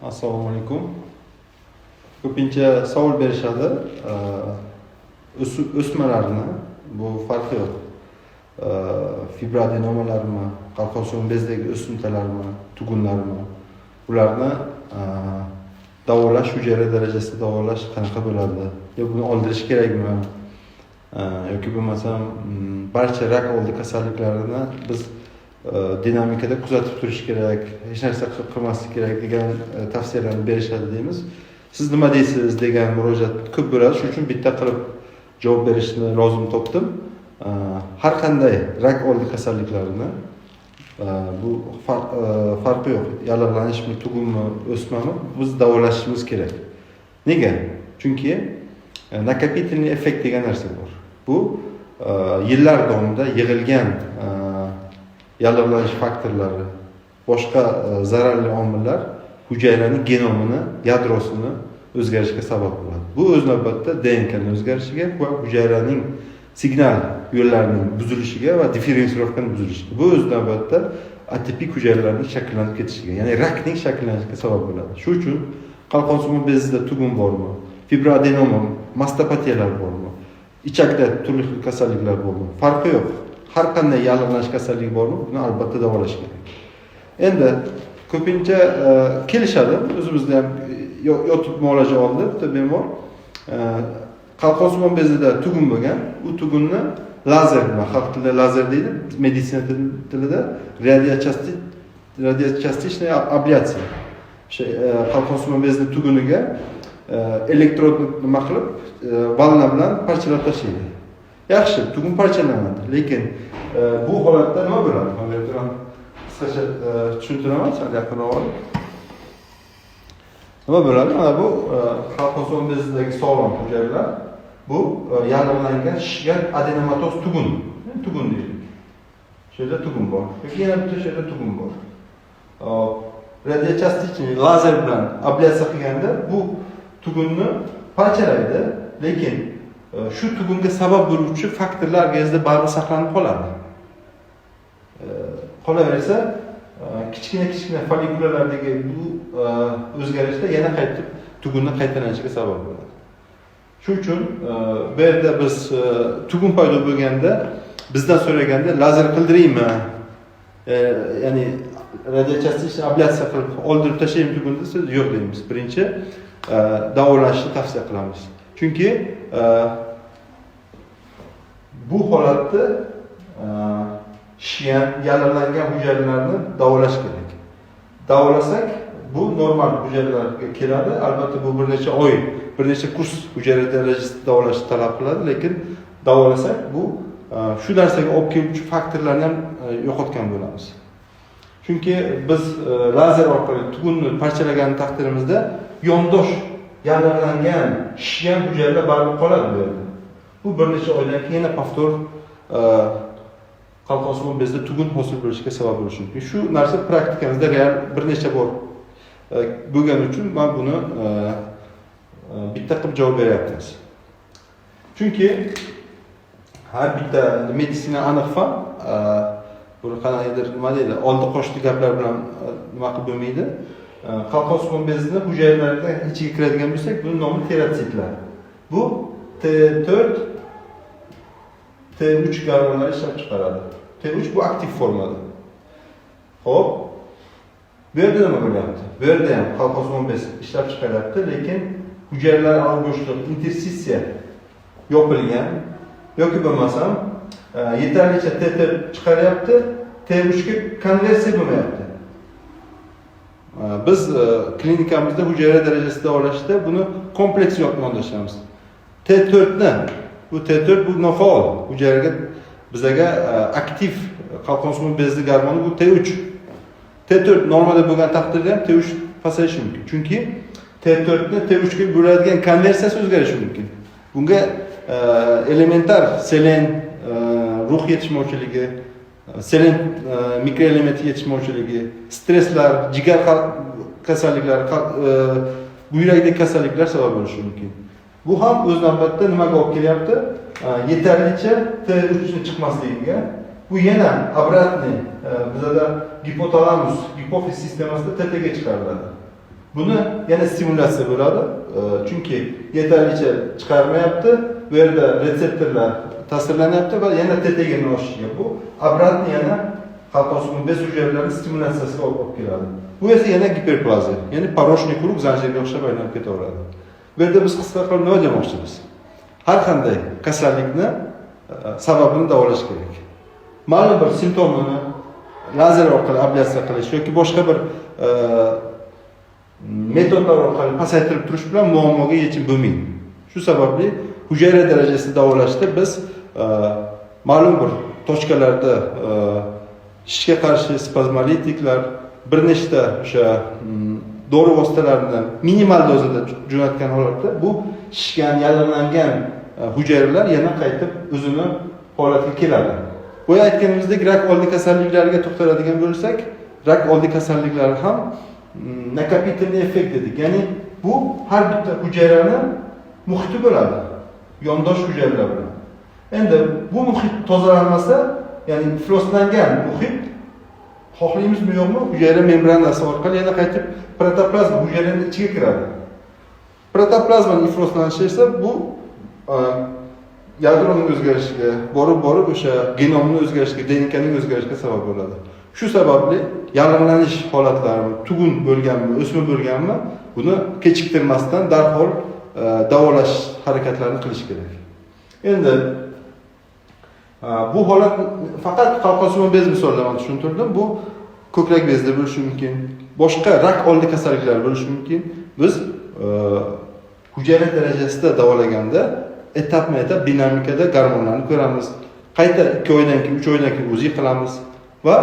Assalomu alaykum. Ko'pincha savol berishadi. O'smalarni bu farqi yo'q. Fibroadenomalarmi, qalqonsuv bezdagi o'simtalarmi, tugunlarmi, ularni davolash, hujayra darajasida davolash qanaqa bo'ladi? Yo buni oldirish kerakmi? Yoki bo'lmasam barcha rak oldi kasalliklarini biz dinamikada kuzatib turish kerak, hech narsa qilmaslik kerak degan tavsiyalarni berishadi deymiz. Siz nima deysiz degan murojaat ko'p bo'ladi. Shuning uchun bitta qilib javob berishni lozim topdim. Har qanday rak oldi kasalliklarini bu farqi yo'q. Yallig'lanishmi, tugunmi, o'smami biz davolashimiz kerak. Nega? Chunki nakopительный effekt degan narsa bor. Bu yillar davomida yig'ilgan yallig'lanish faktorlari, boshqa zararli omillar hujayraning genomini, yadrosini o'zgarishiga sabab bo'ladi. Bu o'z navbatida DNKning o'zgarishiga va hujayraning signal yo'llarining buzilishiga va diferensirovkaning buzilishiga, bu o'z navbatida atipik hujayralarning shakllanib ketishiga, ya'ni rakning shakllanishiga sabab bo'ladi. Shuning uchun qalqonsuv bezida tugun bormi, fibroadenoma, mastopatiyalar bormi, ichakda turli xil kasalliklar bormi, farqi yo'q. Har qanday yallig'lanish kasalligi bormi, buni albatta davolash kerak. Endi ko'pincha kelishadi, o'zimizda ham yotib muolaja oldi, bitta bemor qalqonsuv bezida tugun bo'lgan, u tugunni lazer bilan, xalq tilida lazer deydi, meditsina tilida radiochastичная ablyasiya. Qalqonsuv bezida tuguniga elektrodni nima qilib, valna bilan parchalab tashlaydi. Yaxshi, tugun parchalanadi, lekin bu holatda nima bo'ladi? Mana bu qisqacha tushuntiraman, sal yaqinroq olib. Nima bo'ladi? Mana bu qalqonsuv bezidagi sog'lom hujayralar, bu yallig'langan, shishgan adenomatoz tugun deydi. Shu yerda tugun bor. Yoki yana bitta shu yerda tugun bor. Radiochastичный lazer bilan ablyasiya qilganda bu tugunni parchalaydi, lekin shu tugunga sabab bo'luvchi faktorlar organizmda baribir saqlanib qoladi. Qolaversa, kichkina folikularlardagi bu o'zgarishlar yana qaytib tugunni qaytalanishiga sabab bo'ladi. Shuning uchun bu yerda biz tugun paydo bo'lganda bizdan so'raganda lazer qildiraymi? Ya'ni radiochastичный ablyasiya qilib oldirib tashlaymi tugunni desa, yo'q deymiz. Birinchi davolashni tavsiya qilamiz. Chunki bu holatda shishgan, yallig'langan hujayralarni davolash kerak. Davolasak bu normal hujayralarga keladi. Albatta bu bir necha oy, bir necha kurs hujayra darajasida davolashni talab qiladi, lekin davolasak bu shu narsaga olib keluvchi faktorlarni ham yo'qotgan bo'lamiz. Chunki biz lazer orqali tugunni parchalagan taqdirimizda yondosh yallig'langan, shishgan hujayralar baribir qoladi bu yerda. Bu bir necha oydan keyin yana paftor qalqonsuv bezda tugun hosil bo'lishiga sabab bo'lishi mumkin. Shu narsa praktikamizda real bir necha bor bo'lgani uchun men buni bitta qilib javob beryapmiz. Chunki har bitta meditsina aniq fan buni qanaqadir nima deydi, oldi qo'shdi gaplar bilan nima qilib bo'lmaydi. Qalqonsuv bezini hujayralarga ichiga kiradigan bo'lsak, buning nomi teratsitlar. Bu T4, T3 gormonlar ishlab chiqaradi. T3 bu aktiv formada. Xo'p, bu yerda nima bo'lyapti? Bu yerda ham qalqonsuv bez ishlab chiqaryapti, lekin hujayralar aro bo'shliq, interstitsiya yopilgan yoki bo'lmasam yetarlicha T4 chiqaryapti, T3 ga konversiya bo'lmayapti. Biz klinikamizda hujayra darajasida davolashda buni kompleks yondashamiz. T4ni, bu T4 bu nofaol hujayraga bizaga aktiv qalqonsuv bezli gormoni bu T3. T4 normada bo'lgan taqdirda ham T3 pasayishi mumkin. Chunki T4ni T3 ga bo'ladigan konversiyasi o'zgarishi mumkin. Bunga elementar selen ruh yetishmovchiligi, selen mikroelementi yetishmovchiligi, stresslar, jigar kasalliklari, buyrakdagi kasalliklar sabab bo'lishi mumkin. Bu ham o'z navbatida nimaga olib kelyapti? Yetarlicha T3 chiqmasligiga. Bu yana obratniy bizada gipotalamus, gipofiz sistemasida TT ga chiqariladi. Buni yana stimulyatsiya bo'ladi. Chunki yetarlicha chiqarmayapti, bu yerda retseptorlar ta'sirlanyapti va yana tetigini oshishiga bu obratni yana qalqonsuv bez hujayralarini stimulyatsiyasiga olib keladi. Bu esa yana giperplaziya, ya'ni порочный kruг zanjirga o'xshab aylanib ketaveradi. Bu yerda biz qisqa qilib nima demoqchimiz? Har qanday kasallikni sababini davolash kerak. Ma'lum bir simptomini lazer orqali ablyasiya qilish yoki boshqa bir metodlar orqali pasaytirib turish bilan muammoga yechim bo'lmaydi. Shu sababli hujayra darajasida davolashda biz ma'lum bir tochkalarda shishga qarshi spazmolitiklar, bir nechta o'sha dori vositalarini minimal dozada jo'natgan holatda bu shishgan, yallig'langan hujayralar yana qaytib o'zini holatiga keladi. Boya aytganimizdek, rak oldi kasalliklariga to'xtaladigan bo'lsak, rak oldi kasalliklari ham nakopitelniy effekt dedik. Ya'ni bu har bitta hujayrani muhiti bo'ladi, yondosh hujayralar bilan. Endi bu muhit tozalanmasa, ya'ni ifloslangan muhit xohlaymizmi yo'qmi, hujayra membranasi orqali yana qaytib protoplazma hujayraning ichiga kiradi. Protoplazmaning ifloslanishi esa bu yadroning o'zgarishiga, borib o'sha genomning o'zgarishiga, DNKning o'zgarishiga sabab bo'ladi. Shu sababli yallig'lanish holatlari tugun bo'lganmi, o'sma bo'lganmi, buni kechiktirmasdan darhol davolash harakatlarini qilish kerak. Endi bu holat faqat qalqonsuv bez misollarida tushuntirdim. Bu ko'krak bezida bo'lishi mumkin, boshqa rak oldi kasalliklar bo'lishi mumkin. Biz hujayra darajasida davolaganda etapma-etap dinamikada gormonlarni ko'ramiz. Qayta 2 oydan keyin, 3 oydan keyin o'zi qilamiz va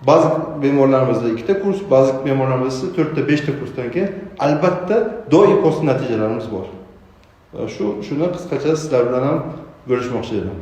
ba'zi bemorlarimizda 2 ta kurs, ba'zi bemorlarimizda 4 ta, 5 ta kursdan keyin albatta doim post natijalarimiz bor. Shuni qisqacha sizlar bilan ham bo'lishmoqchi edim.